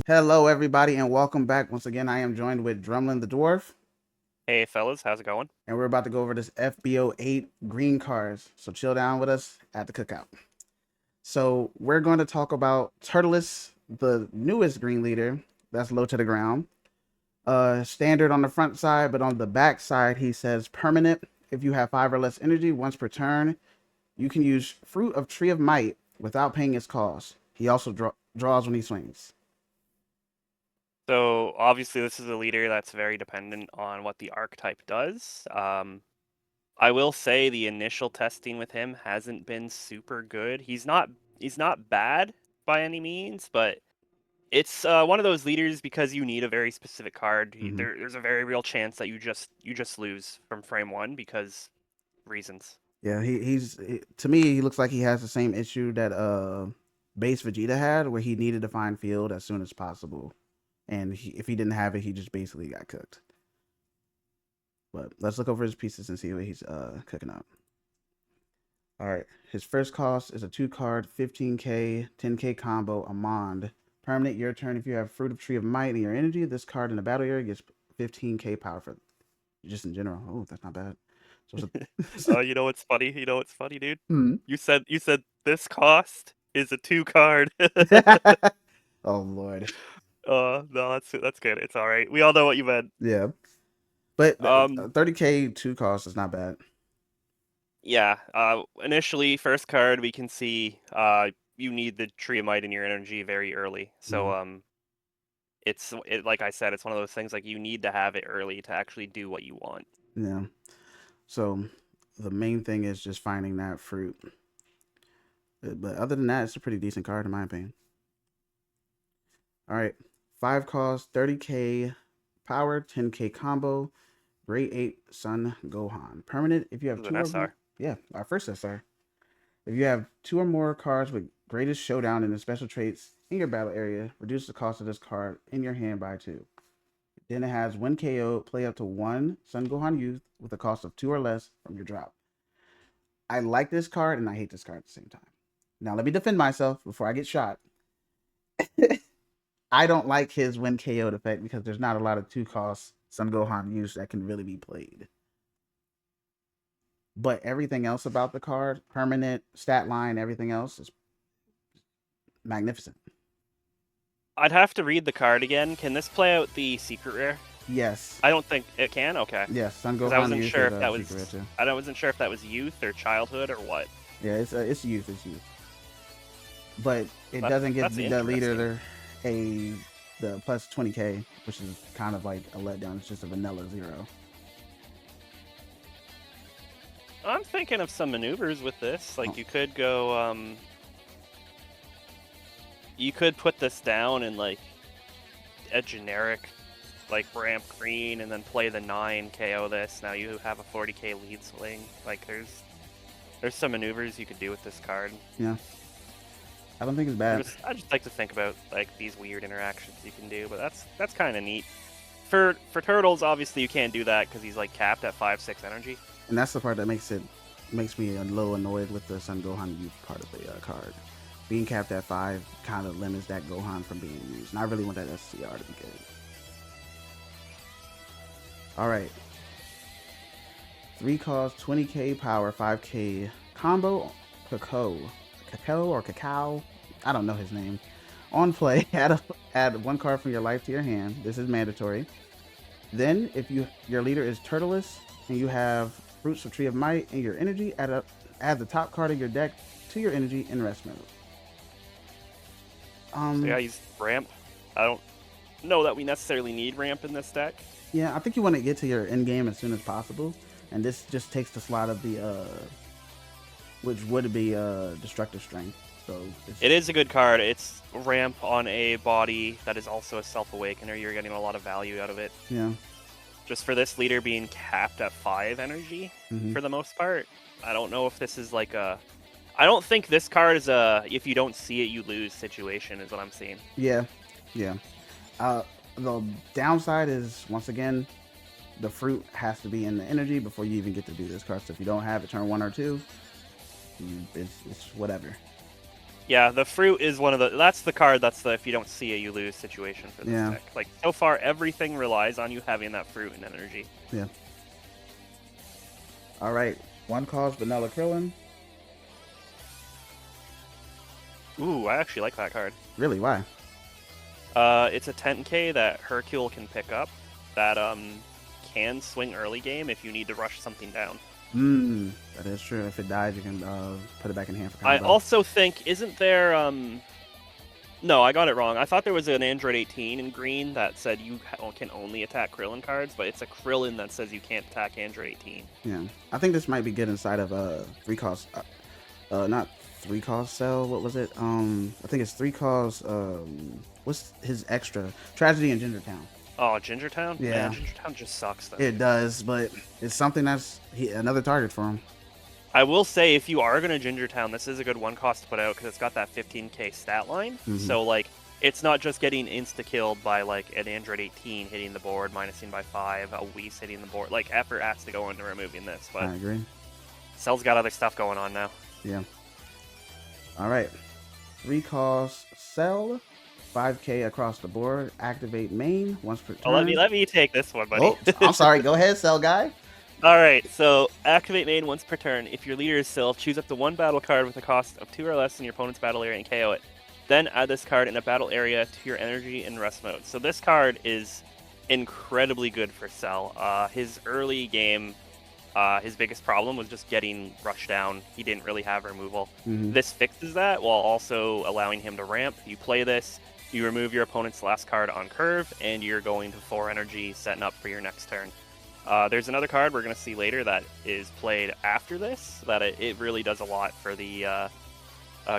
Hello, everybody, and welcome back. Once again, I am joined with Drumlin the Dwarf, Hey fellas, how's it going? and we're about to go over this FB08 green cars. So chill down with us at the cookout. So we're going to talk about Turtles, the newest green leader that's low to the ground. Standard on the front side, but on the back side, he says permanent. If you have 5 or less energy once per turn, you can use Fruit of Tree of Might without paying its cost. He also draws when he swings. So obviously this is a leader that's very dependent on what the archetype does. I will say the initial testing with him hasn't been super good. He's not bad by any means, but it's one of those leaders because you need a very specific card. Mm-hmm. There's a very real chance that you just lose from frame one because reasons. Yeah, to me he looks like he has the same issue that base Vegeta had, where he needed to find field as soon as possible, and if he didn't have it, he just basically got cooked. But let's look over his pieces and see what he's cooking up. All right, his first cost is a 2 card, 15k, 10k combo, Amond. Permanent, your turn. If you have Fruit of Tree of Might in your energy, this card in the battle area gets 15k power for just in general. Oh, that's not bad. So it's You know what's funny? You know what's funny, dude? Hmm. You said this cost is a two card. Oh Lord. No, that's good. It's all right. We all know what you meant. Yeah. But Um, 30k 2 cost is not bad. yeah. Initially, first card we can see. You need the Tree of Might in your energy very early. Hmm. So like I said, it's one of those things like you need to have it early to actually do what you want. Yeah. So the main thing is just finding that fruit. But other than that, it's a pretty decent card in my opinion. All right. 5 cost, 30k power, 10k combo, Grade 8 Sun Gohan. Permanent if you have This is an two or more. SR. Yeah, our first SR. If you have 2 or more cards with greatest showdown in the special traits in your battle area, reduce the cost of this card in your hand by 2. Then it has when KO, play up to 1 Sun Gohan Youth with a cost of 2 or less from your drop. I like this card and I hate this card at the same time. Now let me defend myself before I get shot. I don't like his when KO'd effect because there's not a lot of 2 cost Sun Gohan use that can really be played. But everything else about the card, permanent, stat line, everything else is magnificent. I'd have to read the card again. Can this play out the secret rare? Yes. I don't think it can. Okay, Yes, Sun because I Gohan wasn't Youth sure is if a that secret rare was too. I wasn't sure if that was youth or childhood or what. Yeah, it's youth, it's youth. But it That doesn't get that's the leader interesting. there the plus 20k, which is kind of like a letdown. It's just a vanilla 0. I'm thinking of some maneuvers with this. Oh, Like you could put this down in like a generic like ramp green and then play the 9 KO this. Now you have a 40k lead swing. Like there's some maneuvers you could do with this card. yeah. I don't think it's bad. I just like to think about like these weird interactions you can do, but that's kind of neat. For turtles, obviously you can't do that because he's like capped at 5/6 energy. And that's the part that makes me a little annoyed with the Sun Gohan Youth part of the card. Being capped at 5 kind of limits that Gohan from being used. And I really want that SCR to be good. Alright. 3 cost, 20k power, 5k combo, Cacao. I don't know his name. On play, add 1 card from your life to your hand. This is mandatory. Then, if your leader is Turtles and you have Fruits of Tree of Might in your energy, add the top card of your deck to your energy in rest mode. So yeah, Um, he's ramp. I don't know that we necessarily need ramp in this deck. yeah, I think you want to get to your end game as soon as possible, and this just takes the slot of the which would be Destructive Strength. So It is a good card. It's ramp on a body that is also a self awakener. You're getting a lot of value out of it. yeah. Just for this leader being capped at 5 energy Mm-hmm. for the most part. I don't know if this is like a. I don't think this card is a if you don't see it you lose situation is what I'm seeing. Yeah, yeah. Uh, the downside is once again the fruit has to be in the energy before you even get to do this card. So if you don't have it turn 1 or 2, it's whatever. Yeah, the fruit is one of the. That's the card. That's the if you don't see it, you lose situation for this Yeah. deck. Like so far, everything relies on you having that fruit and energy. Yeah. All right. One cost vanilla Krillin. Ooh, I actually like that card. Really? Why? It's a 10k that Hercule can pick up. That can swing early game if you need to rush something down. That is true. If it dies, you can put it back in hand for I combo. also think isn't there No, I got it wrong. I thought there was an Android 18 in green that said you can only attack Krillin cards, but it's a Krillin that says you can't attack Android 18. Yeah, I think this might be good inside of 3 cost, not 3 cost cell. What was it? I think it's 3 cost. What's his extra? Tragedy in Gingertown. Oh, Gingertown? Yeah, Man, Gingertown just sucks though. it does, but it's something that's another target for him. I will say, if you are going to Gingertown, this is a good 1 cost to put out because it's got that 15k stat line. So, like, it's not just getting insta-killed by, like, an Android 18 hitting the board, minusing by 5, a Whis hitting the board. Like, effort has to go into removing this, but I agree. Cell's got other stuff going on now. Yeah. All right. 3 cost cell, 5k across the board. Activate main once per turn. Oh, let me take this one, buddy. Oh, I'm sorry. Go ahead, cell guy. Alright, so activate main once per turn. If your leader is Sylph, choose up to 1 battle card with a cost of 2 or less in your opponent's battle area and KO it. Then add this card in a battle area to your energy and rest mode. So this card is incredibly good for Cell. His early game, his biggest problem was just getting rushed down. He didn't really have removal. This fixes that while also allowing him to ramp. You play this, you remove your opponent's last card on curve, and you're going to 4 energy, setting up for your next turn. There's another card we're going to see later that is played after this, that it really does a lot for the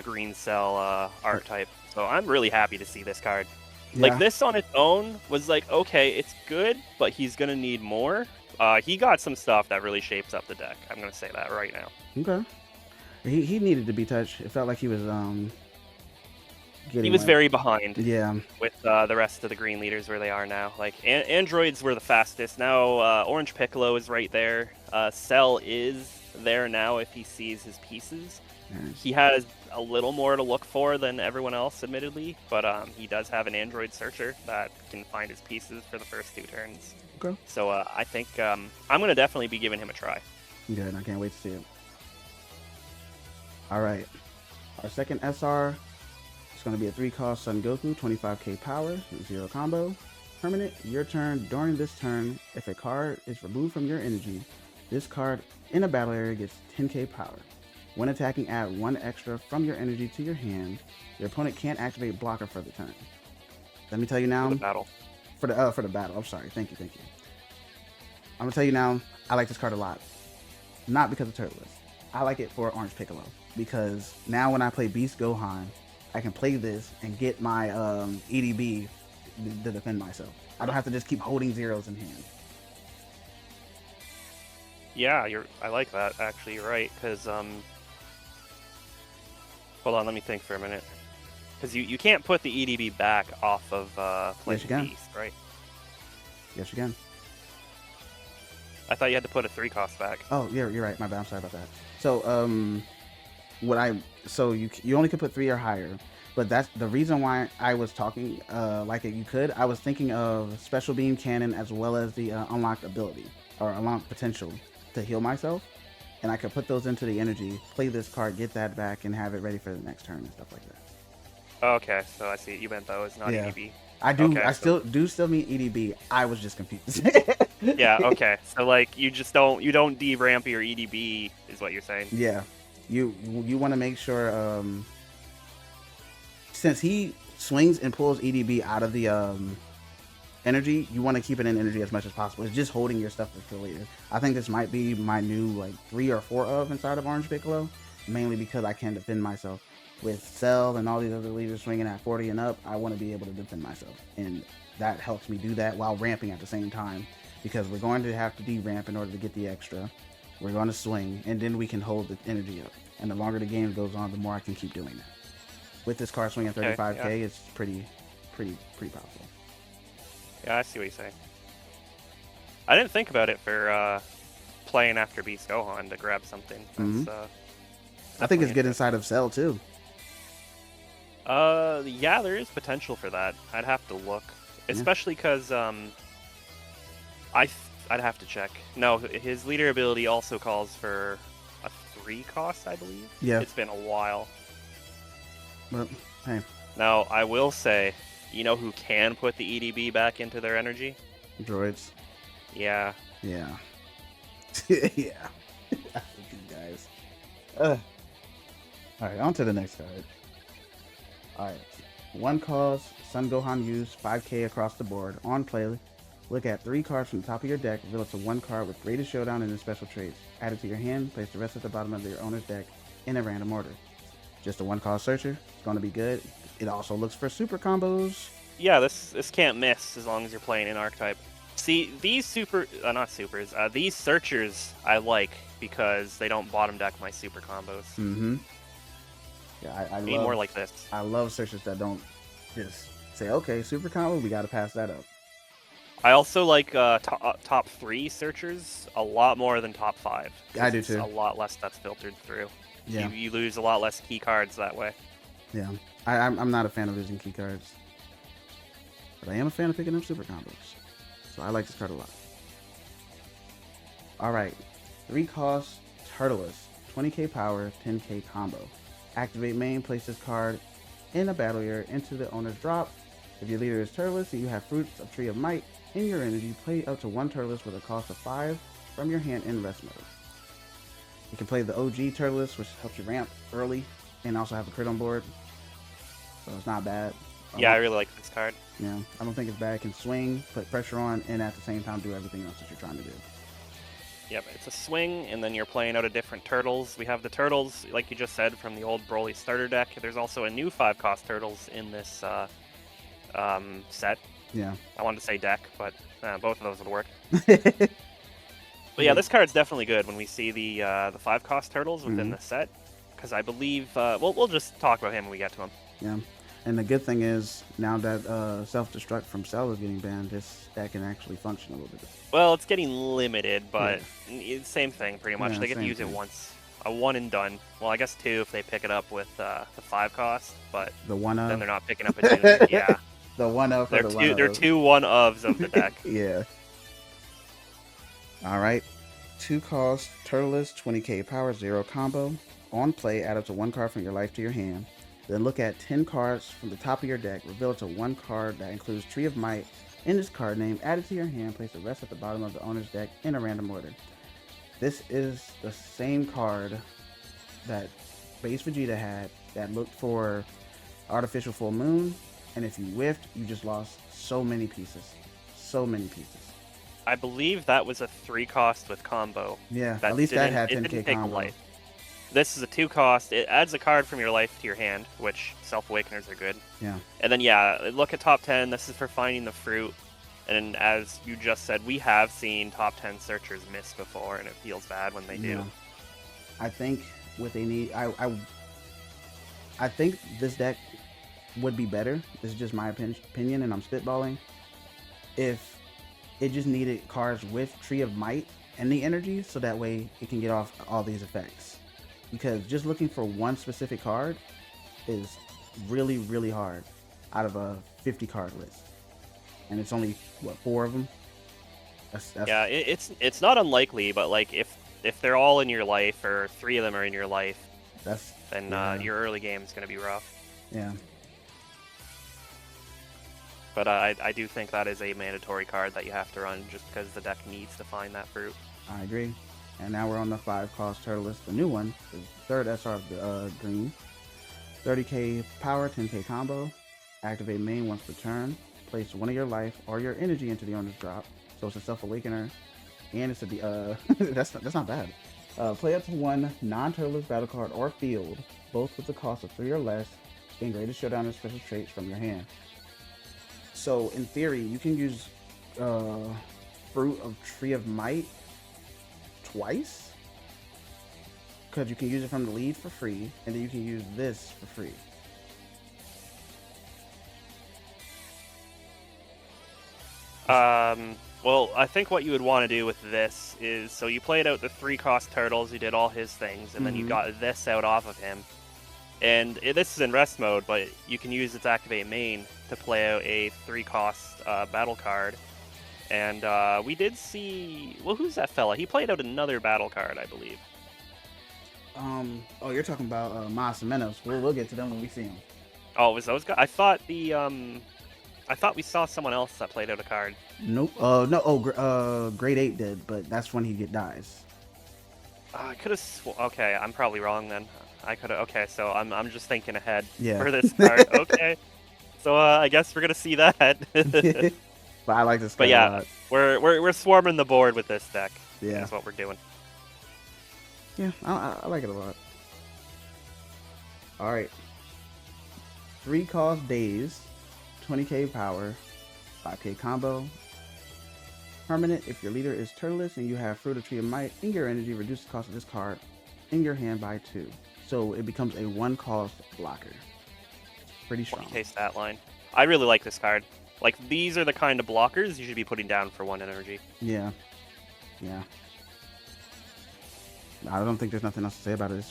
green cell archetype. So I'm really happy to see this card. Yeah. Like, this on its own was like, okay, it's good, but he's going to need more. He got some stuff that really shapes up the deck. I'm going to say that right now. Okay. He needed to be touched. It felt like he was he was very behind. Yeah. With the rest of the green leaders where they are now. Like, androids were the fastest. Now Orange Piccolo is right there. Cell is there now if he sees his pieces. He has a little more to look for than everyone else, admittedly, but he does have an android searcher that can find his pieces for the first 2 turns. Okay. So I think I'm going to definitely be giving him a try. Good. I can't wait to see it. All right. Our second SR. It's going to be a 3-cost Son Goku, 25k power, 0 combo. Permanent, your turn. During this turn, if a card is removed from your energy, this card in a battle area gets 10k power. When attacking, add 1 extra from your energy to your hand. Your opponent can't activate blocker for the turn. Let me tell you now. For the battle. For the battle. I'm sorry. Thank you. I'm going to tell you now, I like this card a lot. Not because of Turtles. I like it for Orange Piccolo. Because now when I play Beast Gohan, I can play this and get my EDB to defend myself. I don't have to just keep holding zeros in hand. Yeah, I like that, actually. You're right, because hold on, let me think for a minute. Because you can't put the EDB back off of playing Beast, right? Yes, you can. I thought you had to put a 3-cost back. Oh, you're right. My bad. I'm sorry about that. So you only could put 3 or higher, but that's the reason why I was talking like you could. I was thinking of Special Beam Cannon as well as the unlocked ability or unlocked potential to heal myself, and I could put those into the energy, play this card, get that back, and have it ready for the next turn and stuff like that. Okay, so I see. You meant those, not EDB. I do. Okay, I still mean EDB. I was just confused. Yeah. Okay. So like you don't de-ramp your EDB is what you're saying. Yeah. You want to make sure since he swings and pulls EDB out of the energy, you want to keep it in energy as much as possible. It's just holding your stuff for later. I think this might be my new like 3 or 4 of inside of Orange Piccolo, mainly because I can defend myself. With Cell and all these other leaders swinging at 40 and up, I want to be able to defend myself, and that helps me do that while ramping at the same time, because we're going to have to de-ramp in order to get the extra. We're going to swing, and then we can hold the energy up. And the longer the game goes on, the more I can keep doing that. With this card swinging 35k, it's pretty powerful. Yeah, I see what you're saying. I didn't think about it for playing after Beast Gohan to grab something. I think it's good inside of Cell too. Yeah, there is potential for that. I'd have to look, Yeah. especially because I'd have to check. No, his leader ability also calls for a 3 cost, I believe. Yeah. It's been a while. But hey, Now, I will say, you know who can put the EDB back into their energy? droids. Yeah. Yeah. Yeah. I hate you guys. All right, on to the next card. All right. One cause, Sun Gohan use 5k across the board. On play, look at 3 cards from the top of your deck, reveal it to 1 card with Greatest Showdown and its special traits. Add it to your hand, place the rest at the bottom of your owner's deck in a random order. Just a 1 cause searcher. It's going to be good. It also looks for super combos. Yeah, this can't miss as long as you're playing an archetype. See, these not supers, these searchers I like because they don't bottom deck my super combos. Mm-hmm. Yeah, I Need love more like this. I love searchers that don't just say, okay, super combo, we got to pass that up. I also like top 3 searchers a lot more than top 5. I do too. A lot less that's filtered through. Yeah. You lose a lot less key cards that way. Yeah. I'm not a fan of losing key cards. But I am a fan of picking up super combos. So I like this card a lot. Alright. 3 cost, Turtleus. 20k power, 10k combo. Activate main, place this card in a battle area into the owner's drop. If your leader is Turtleus and you have Fruits of Tree of Might in your energy, play up to 1 Turtleus with a cost of 5 from your hand in rest mode. You can play the OG Turtleus, which helps you ramp early and also have a crit on board. So it's not bad. Yeah, I really like this card. Yeah, I don't think it's bad. It can swing, put pressure on, and at the same time do everything else that you're trying to do. Yep, it's a swing, and then you're playing out of different turtles. We have the turtles, like you just said, from the old Broly starter deck. There's also a new 5-cost turtles in this set. Yeah. I wanted to say deck, but both of those would work. But yeah, this card's definitely good when we see the 5-cost turtles within the set, because I believe we'll just talk about him when we get to him. Yeah, and the good thing is now that self-destruct from Cell is getting banned, this deck can actually function a little bit. Well, it's getting limited, but same thing pretty much. Yeah, They get to use it once, a one and done. Well, I guess 2 if they pick it up with the 5-cost, but the one then they're not picking up a junior. Yeah, the one of they're two 1-ofs of the deck. Yeah. All right, 2 cost, Turtleus, 20k power, 0 combo. On play, add up to 1 card from your life to your hand. Then look at 10 cards from the top of your deck, reveal it to 1 card that includes Tree of Might in this card name, add it to your hand, place the rest at the bottom of the owner's deck in a random order. This is the same card that base Vegeta had that looked for Artificial Full Moon, and if you whiffed, you just lost so many pieces. So many pieces. I believe that was a 3-cost with combo. Yeah, at least that had 10k combo. Life. This is a 2-cost. It adds a card from your life to your hand, which Self-Awakeners are good. Yeah. And then, yeah, look at top 10. This is for finding the fruit. And as you just said, we have seen top 10 searchers miss before, and it feels bad when they do. I think what they need... I think this deck would be better. This is just my opinion, and I'm spitballing. If it just needed cards with Tree of Might and the energy, so that way it can get off all these effects. Because just looking for one specific card is really, really hard out of a 50 card list. And it's only, what, 4 of them? That's... Yeah, it's not unlikely, but like if they're all in your life, or 3 of them are in your life, then your early game is going to be rough. Yeah. But I do think that is a mandatory card that you have to run just because the deck needs to find that fruit. I agree. And now we're on the 5-cost Turtleus, the new one, the 3rd SR of the green. 30k power, 10k combo. Activate main once per turn. Place 1 of your life or your energy into the owner's drop. So it's a Self-Awakener. And it's a that's not bad. Play up to 1 non-Turtleus battle card or field, both with the cost of 3 or less, gain Greatest Showdown and special traits from your hand. So in theory, you can use Fruit of Tree of Might twice, because you can use it from the lead for free, and then you can use this for free. Well, I think what you would want to do with this is, so you played out the 3-cost turtles, you did all his things, and then you got this out off of him. This is in rest mode, but you can use its activate main to play out a 3-cost battle card. And we did see... Well, who's that fella? He played out another battle card, I believe. Oh, you're talking about Masamenos. We'll get to them when we see them. Oh, it was those guys? I thought I thought we saw someone else that played out a card. Nope. No. Grade 8 did, but that's when he dies. I could have. Okay, I'm probably wrong then. I could have. Okay, so I'm just thinking ahead Yeah. for this card. Okay, so I guess we're gonna see that. But I like this card But yeah, a lot. we're swarming the board with this deck. Yeah. That's what we're doing. Yeah, I like it a lot. All right. 3-cost days, 20k power, 5k combo. Permanent, if your leader is turtleless and you have Fruit of Tree of Might in your energy, reduce the cost of this card in your hand by 2. So it becomes a 1-cost blocker. Pretty strong. 20k stat line. I really like this card. Like, these are the kind of blockers you should be putting down for 1 energy. Yeah. Yeah. I don't think there's nothing else to say about it.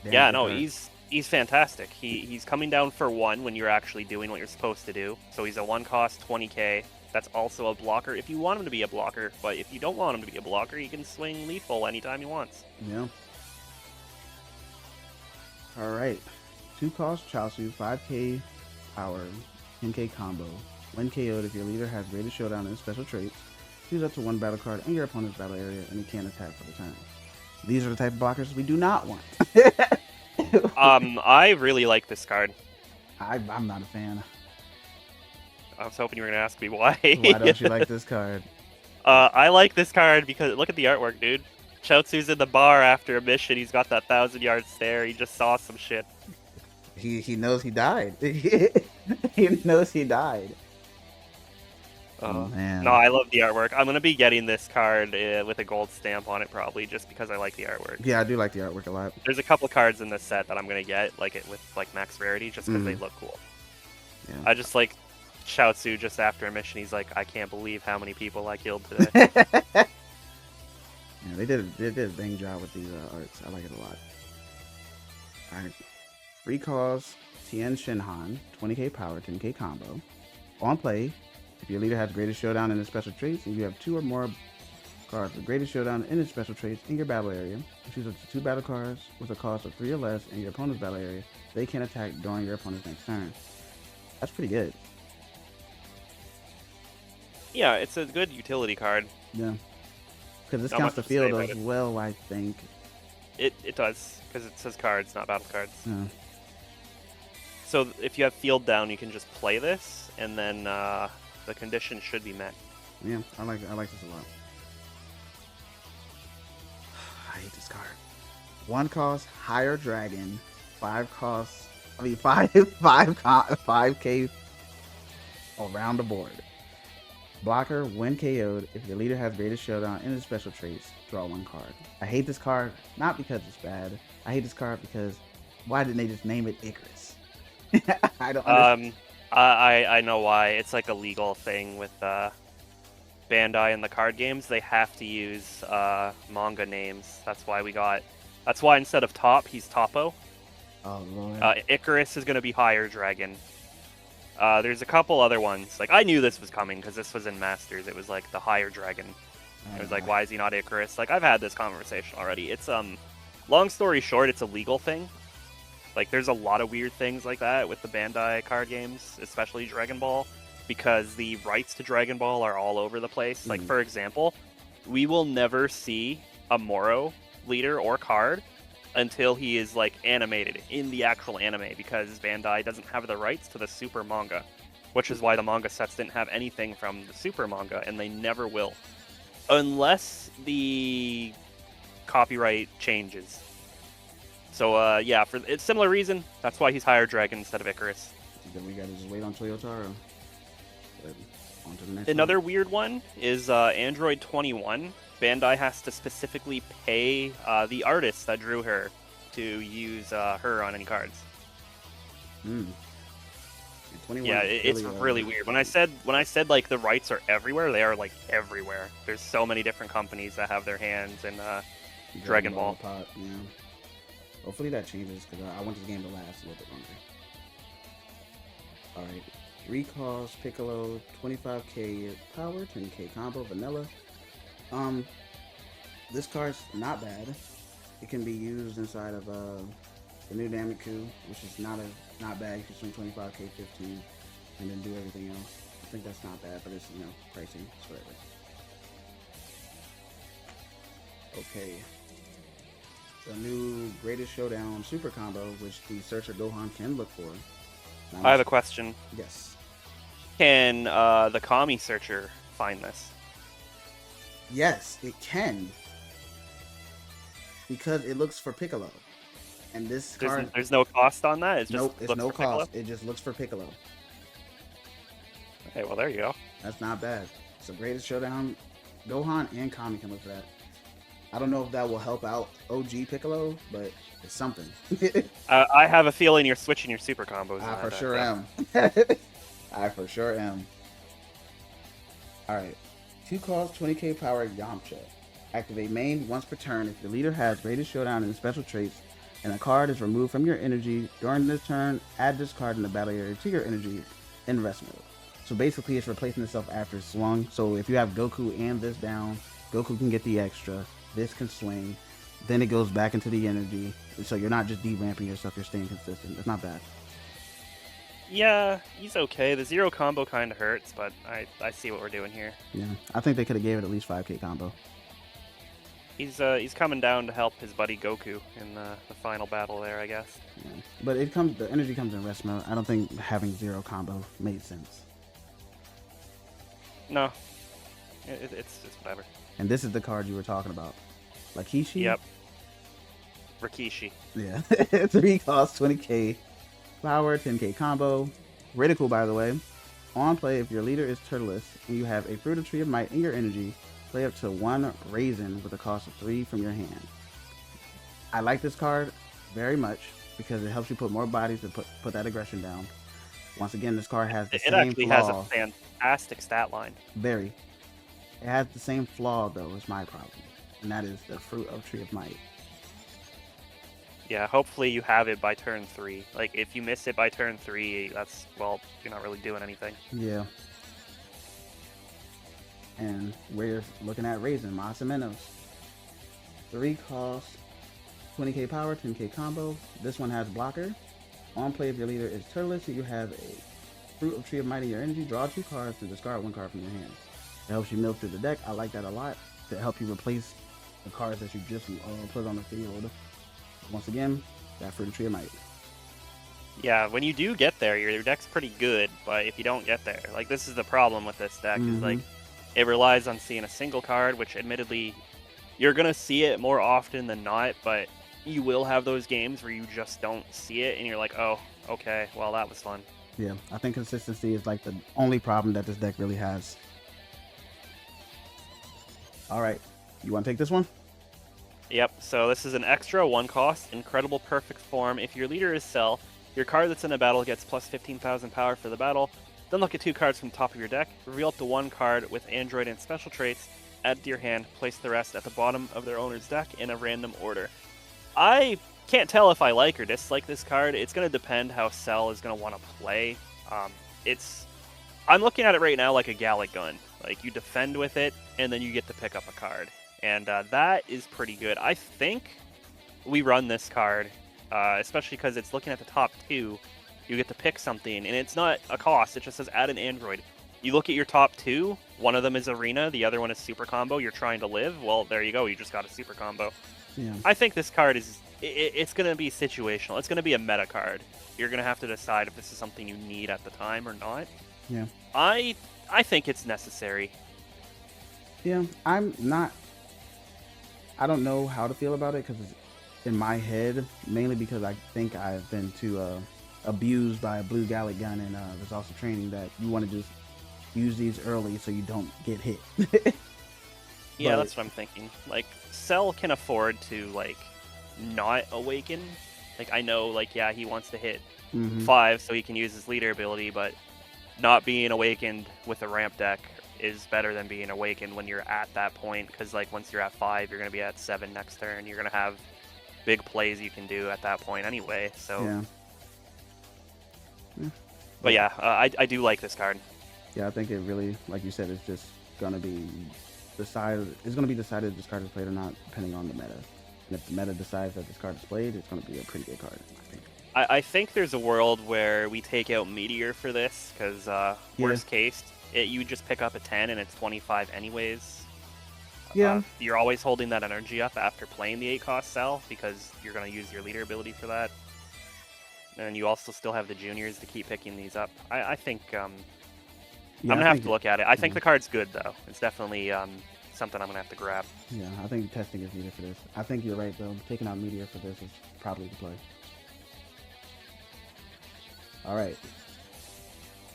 Yeah, no, he's fantastic. He's coming down for 1 when you're actually doing what you're supposed to do. So he's a 1-cost 20k. That's also a blocker if you want him to be a blocker. But if you don't want him to be a blocker, he can swing lethal anytime he wants. Yeah. All right. 2-cost Chaosu, 5k power, 10k combo. When KO'd, if your leader has Greatest Showdown and special traits, choose up to 1 battle card in your opponent's battle area and he can't attack for the turn. These are the type of blockers we do not want. I really like this card. I'm not a fan. I was hoping you were going to ask me why. Why don't you like this card? I like this card because look at the artwork, dude. Chaozu's in the bar after a mission. He's got that 1,000-yard stare. He just saw some shit. He knows he died. He knows he died. Oh man. No, I love the artwork. I'm gonna be getting this card with a gold stamp on it probably, just because I like the artwork. Yeah, I do like the artwork a lot. There's a couple cards in this set that I'm gonna get, like it with like max rarity, just because they look cool. Yeah. I just like Chaozu just after a mission. He's like, I can't believe how many people I killed today. Yeah, they did a dang job with these arts. I like it a lot. All right, 3-cost Tien Shinhan, 20k power, 10k combo. On play, if your leader has Greatest Showdown in his special traits, and you have 2 or more cards with Greatest Showdown in its special traits in your battle area, choose up to 2 battle cards with a cost of 3 or less in your opponent's battle area. They can attack during your opponent's next turn. That's pretty good. Yeah, it's a good utility card. Yeah. Because this Not counts the much to say field about as it. well, I think. It does, because it says cards, not battle cards. Yeah. So if you have field down, you can just play this, and then the condition should be met. Yeah, I like this a lot. I hate this card. 1-cost higher dragon, 5k around the board. Blocker, when KO'd, if your leader has Greatest Showdown in his special traits, draw 1 card. I hate this card, not because it's bad. I hate this card because why didn't they just name it Icarus? I don't understand. I know why. It's like a legal thing with Bandai and the card games. They have to use manga names. That's why instead of Top, he's Topo. Oh, Lord. Icarus is going to be Higher Dragon. There's a couple other ones. Like, I knew this was coming because this was in Masters. It was like the Higher Dragon. It was like, why is he not Icarus? Like, I've had this conversation already. It's long story short, it's a legal thing. Like, there's a lot of weird things like that with the Bandai card games, especially Dragon Ball, because the rights to Dragon Ball are all over the place. Like, for example, we will never see a Moro leader or card until he is, like, animated in the actual anime, because Bandai doesn't have the rights to the Super manga, which is why the manga sets didn't have anything from the Super manga, and they never will. Unless the copyright changes. So, yeah, for a similar reason, that's why he's Higher Dragon instead of Icarus. Then we gotta just wait on Toyotaro. On to the next Another one. weird one is Android 21. Bandai has to specifically pay the artist that drew her to use her on any cards. Hmm. 21 Yeah, is it's really weird. When I said like the rights are everywhere, they are like everywhere. There's so many different companies that have their hands in Dragon Ball. Pot, yeah. Hopefully that changes because I want this game to last a little bit longer. All right, 3 cost Piccolo, 25k power, 10k combo, vanilla. Um, this card's not bad. It can be used inside of the new Nameku, which is not bad. You can swing 25k, 15, and then do everything else. I think that's not bad, but it's pricey. It's whatever. Okay. The new Greatest Showdown Super Combo, which the Searcher Gohan can look for. I have a question. Yes. Can the Kami Searcher find this? Yes, it can. Because it looks for Piccolo. And this card... There's no cost on that? Nope, it's no cost. It just looks for Piccolo. Okay, well, there you go. That's not bad. So Greatest Showdown, Gohan and Kami can look for that. I don't know if that will help out OG Piccolo, but it's something. I have a feeling you're switching your super combos. I for sure am. I for sure am. Alright. 2 cost, 20k power, Yamcha. Activate main once per turn if your leader has Greatest Showdown and special traits, and a card is removed from your energy. During this turn, add this card in the battle area to your energy in rest mode. So basically it's replacing itself after it's swung. So if you have Goku and this down, Goku can get the extra. This can swing. Then it goes back into the energy. So you're not just de-ramping yourself, you're staying consistent. It's not bad. Yeah, he's okay. The zero combo kind of hurts, but I see what we're doing here. Yeah, I think they could have gave it at least 5k combo. He's coming down to help his buddy Goku in the final battle there, I guess. Yeah. But the energy comes in rest mode. I don't think having zero combo made sense. No, it's whatever. And this is the card you were talking about, Lakishi. Yep. Rikishi. Yeah, 3 cost, 20k power, 10k combo. Really cool, by the way. On play, if your leader is Turtleless and you have a Fruit of Tree of Might in your energy, play up to 1 Raisin with a cost of 3 from your hand. I like this card very much because it helps you put more bodies to put that aggression down. Once again, this card has the same flaw. It actually has a fantastic stat line. Very. It has the same flaw, though, is my problem. And that is the Fruit of Tree of Might. Yeah, hopefully you have it by turn 3. Like, if you miss it by turn 3, that's, well, you're not really doing anything. Yeah. And we're looking at Raisin, Masamenos. 3 cost, 20k power, 10k combo. This one has blocker. On play, if your leader is Turtleless, you have a Fruit of Tree of Might in your energy. Draw 2 cards and discard 1 card from your hand. It helps you mill through the deck. I like that a lot. To help you replace the cards that you just put on the field. Once again, that Fruit of Tree of Might. Yeah, when you do get there, your deck's pretty good, but if you don't get there, like, this is the problem with this deck, is like, it relies on seeing a single card, which admittedly, you're going to see it more often than not, but you will have those games where you just don't see it, and you're like, oh, okay, well, that was fun. Yeah, I think consistency is like the only problem that this deck really has. Alright, you want to take this one? Yep, so this is an extra 1 cost, Incredible Perfect Form. If your leader is Cell, your card that's in a battle gets plus 15,000 power for the battle. Then look at 2 cards from the top of your deck, reveal up to 1 card with Android and special traits, add it to your hand, place the rest at the bottom of their owner's deck in a random order. I can't tell if I like or dislike this card. It's going to depend how Cell is going to want to play. I'm looking at it right now like a Gallic gun. Like, you defend with it, and then you get to pick up a card. And that is pretty good. I think we run this card, especially because it's looking at the top 2. You get to pick something, and it's not a cost. It just says add an Android. You look at your top 2. One of them is Arena. The other one is Super Combo. You're trying to live. Well, there you go. You just got a Super Combo. Yeah. I think this card is... It's going to be situational. It's going to be a meta card. You're going to have to decide if this is something you need at the time or not. Yeah. I think it's necessary. Yeah, I don't know how to feel about it because it's in my head, mainly because I think I've been too abused by a blue Gallic gun, and there's also training that you want to just use these early so you don't get hit. Yeah, that's what I'm thinking. Like, Cell can afford to, like, not awaken. Like, I know, like, yeah, he wants to hit 5 so he can use his leader ability, but not being awakened with a ramp deck is better than being awakened when you're at that point, because, like, once you're at 5, you're going to be at 7 next turn. You're going to have big plays you can do at that point anyway. So, Yeah. but yeah, I do like this card. Yeah, I think it really, like you said, it's just gonna be decided. It's gonna be decided if this card is played or not, depending on the meta. And if the meta decides that this card is played, it's gonna be a pretty good card, I think. I think there's a world where we take out Meteor for this, because worst case, you just pick up a 10 and it's 25 anyways. Yeah. You're always holding that energy up after playing the 8-cost cell, because you're going to use your leader ability for that. And you also still have the juniors to keep picking these up. I think I'm going to have to look at it. I think the card's good, though. It's definitely something I'm going to have to grab. Yeah, I think testing is needed for this. I think you're right, though. Taking out Meteor for this is probably the play. Alright.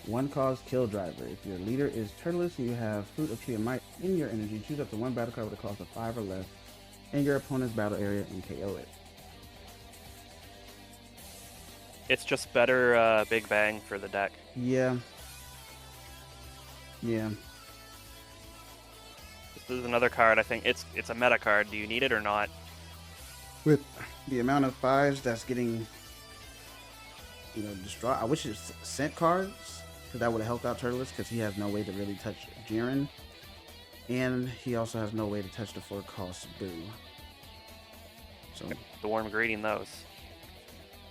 1-cost Kill Driver. If your leader is Turtlus and you have Fruit of Tree of Might in your energy, choose up to 1 battle card with a cost of 5 or less in your opponent's battle area and KO it. It's just better Big Bang for the deck. Yeah. Yeah. This is another card. I think it's a meta card. Do you need it or not? With the amount of 5s that's getting, destroyed, I wish it sent cards, because that would have helped out Turtlus, because he has no way to really touch Jiren, and he also has no way to touch the 4-cost Boo. So the warm greeting those.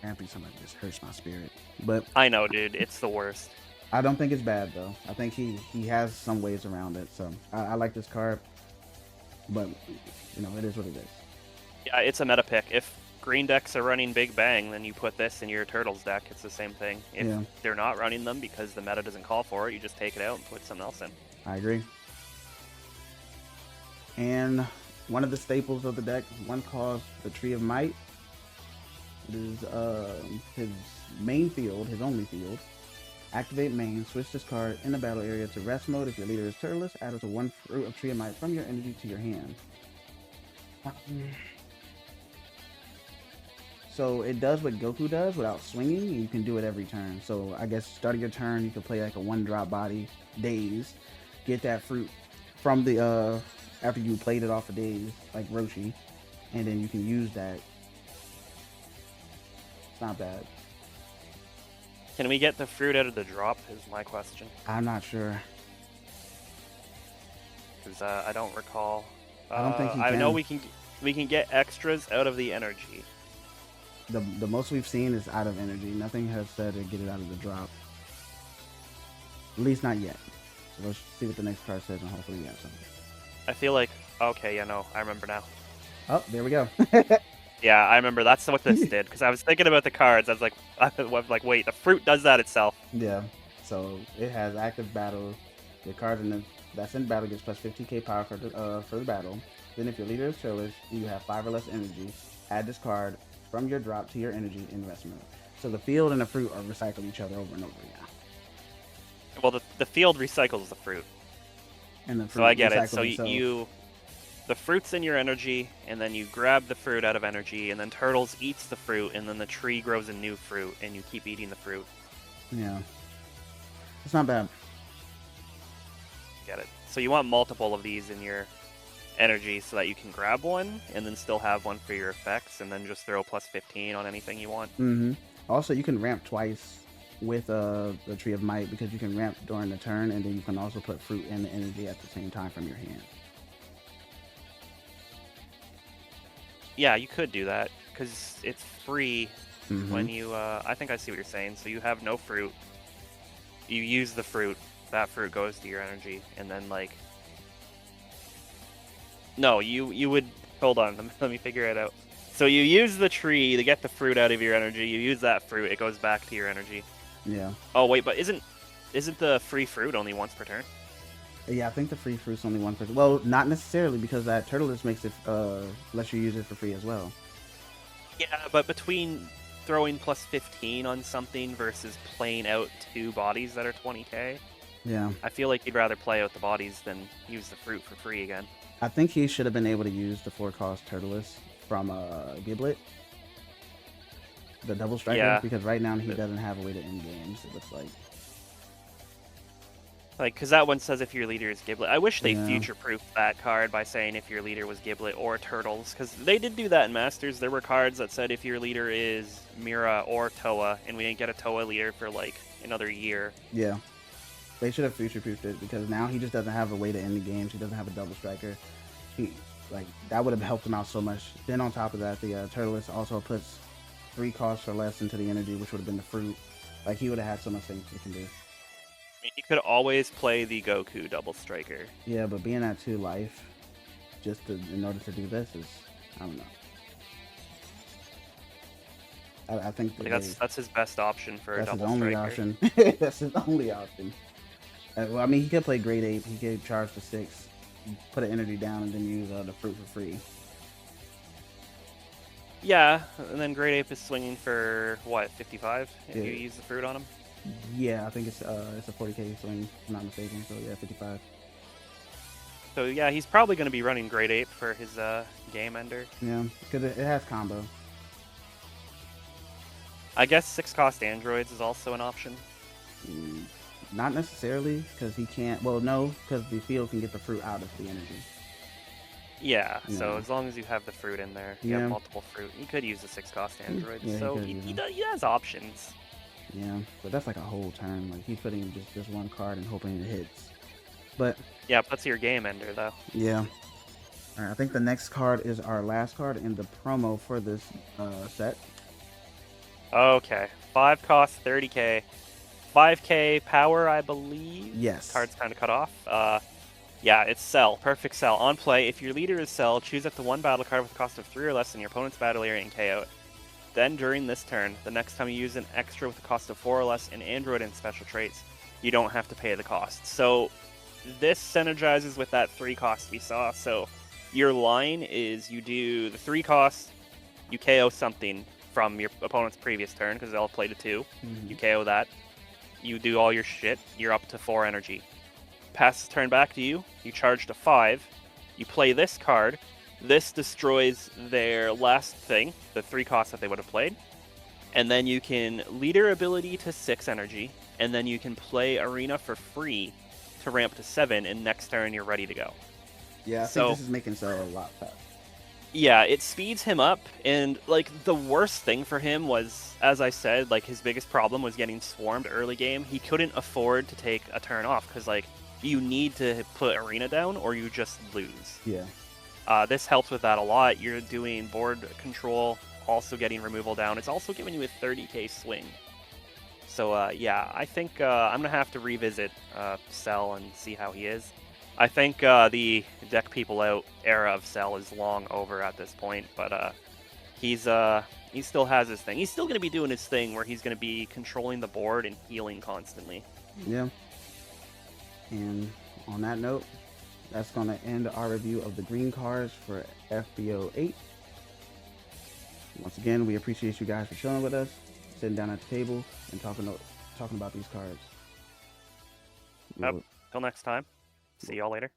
Ramping somebody just hurts my spirit. But I know, dude, it's the worst. I don't think it's bad, though. I think he has some ways around it, so I like this card, but it is what it is. Yeah, it's a meta pick. If green decks are running Big Bang, then you put this in your Turtles deck. It's the same thing. If they're not running them because the meta doesn't call for it, you just take it out and put something else in. I agree. And one of the staples of the deck, 1-cost the Tree of Might. It is his main field, his only field. Activate main, switch this card in the battle area to rest mode. If your leader is Turtlus, add up to 1 Fruit of Tree of Might from your energy to your hand. So it does what Goku does without swinging, and you can do it every turn. So I guess starting your turn, you can play like a 1-drop body, Daze, get that fruit from the after you played it off of Daze, like Roshi, and then you can use that. It's not bad. Can we get the fruit out of the drop is my question. I'm not sure. Because I don't recall. I don't think you I can. know we can get extras out of the energy. The most we've seen is out of energy. Nothing has said to get it out of the drop. At least not yet. So let's see what the next card says, and hopefully we have something. I feel like, okay, yeah, no, I remember now. Oh, there we go. Yeah, I remember. That's what this did. Because I was thinking about the cards. I was like, wait, the fruit does that itself. Yeah. So it has active battle. The card that's in battle gets plus 50k power for the battle. Then if your leader is Turtlus, you have 5 or less energy. Add this card from your drop to your energy in rest mode. So the field and the fruit are recycle each other over and over again. Well, the field recycles the fruit. And the fruit so I get it. So themselves. the fruit's in your energy, and then you grab the fruit out of energy, and then Turtles eats the fruit, and then the tree grows a new fruit, and you keep eating the fruit. Yeah. It's not bad. Get it. So you want multiple of these in your energy so that you can grab one, and then still have one for your effects, and then just throw plus 15 on anything you want. Mm-hmm. Also, you can ramp twice with the Tree of Might, because you can ramp during the turn, and then you can also put fruit and the energy at the same time from your hand. Yeah, you could do that, because it's free when you, I think I see what you're saying. So you have no fruit, you use the fruit, that fruit goes to your energy, and then, like, no, you would, hold on, let me figure it out. So you use the tree to get the fruit out of your energy, you use that fruit, it goes back to your energy. Yeah. Oh, wait, but isn't the free fruit only once per turn? Yeah, I think the free fruit's only 1 per. Well, not necessarily, because that Turtlus makes it lets you use it for free as well. Yeah, but between throwing plus 15 on something versus playing out 2 bodies that are 20k, yeah, I feel like you'd rather play out the bodies than use the fruit for free again. I think he should have been able to use the 4-cost Turtlus from Giblet, the double striker, because right now he doesn't have a way to end games, it looks like. Like, because that one says if your leader is Giblet. I wish they Yeah. future-proofed that card by saying if your leader was Giblet or Turtles, because they did do that in Masters. There were cards that said if your leader is Mira or Toa, and we didn't get a Toa leader for, like, another year. Yeah. They should have future-proofed it because now he just doesn't have a way to end the games. He doesn't have a double striker. That would have helped him out so much. Then on top of that, the Turtles also puts 3 costs or less into the energy, which would have been the fruit. Like, he would have had so much things he can do. I mean, you could always play the Goku double striker. Yeah, but being at 2 life, in order to do this is, I don't know. I think That's his best option for a that's his double only striker. option. That's his only option. Well, I mean, he could play Grade 8. He could charge for 6, put an energy down, and then use the fruit for free. Yeah, and then Great Ape is swinging for, what, 55 if Yeah. you use the fruit on him? Yeah, I think it's a 40k swing, if I'm not mistaken. So yeah, 55. So yeah, he's probably going to be running Great Ape for his game ender. Yeah, because it has combo. I guess 6-cost androids is also an option. Not necessarily, because he can't. Well, no, because the field can get the fruit out of the energy. Yeah, so Yeah. as long as you have the fruit in there, you Yeah. have multiple fruit. You could use the 6-cost androids, Yeah, he so could he use them. has options. Yeah, but that's like a whole turn. Like he's putting just one card and hoping it hits. But Yeah, puts your game ender though. yeah. All right, I think the next card is our last card in the promo for this set. Okay, 5-cost, 30k, 5k power, I believe. Yes. Card's kind of cut off. Yeah, it's Cell. Perfect Cell. On play, if your leader is Cell, choose up to 1 battle card with a cost of 3 or less in your opponent's battle area and KO it. Then during this turn, the next time you use an extra with a cost of 4 or less in Android and special traits, you don't have to pay the cost. So this synergizes with that 3 cost we saw. So your line is you do the 3 cost, you KO something from your opponent's previous turn because they'll play to 2. Mhm. You KO that. You do all your shit. You're up to 4 energy. Pass the turn back to you. You charge to 5. You play this card. This destroys their last thing, the 3 costs that they would have played. And then you can leader ability to 6 energy, and then you can play Arena for free to ramp to 7, and next turn you're ready to go. Yeah, I So- think this is making Cell a lot faster. Yeah, it speeds him up, and like the worst thing for him was, as I said, like his biggest problem was getting swarmed early game. He couldn't afford to take a turn off because like you need to put Arena down or you just lose. Yeah. This helps with that a lot. You're doing board control, also getting removal down. It's also giving you a 30k swing. So yeah, I think I'm gonna have to revisit Cell and see how he is. I think the deck people out era of Cell is long over at this point, but he still has his thing. He's still gonna be doing his thing where he's gonna be controlling the board and healing constantly. Yeah. And on that note, that's going to end our review of the green cards for FB08. Once again, we appreciate you guys for chilling with us, sitting down at the table, and talking about these cards. Yep. Till next time. See y'all later.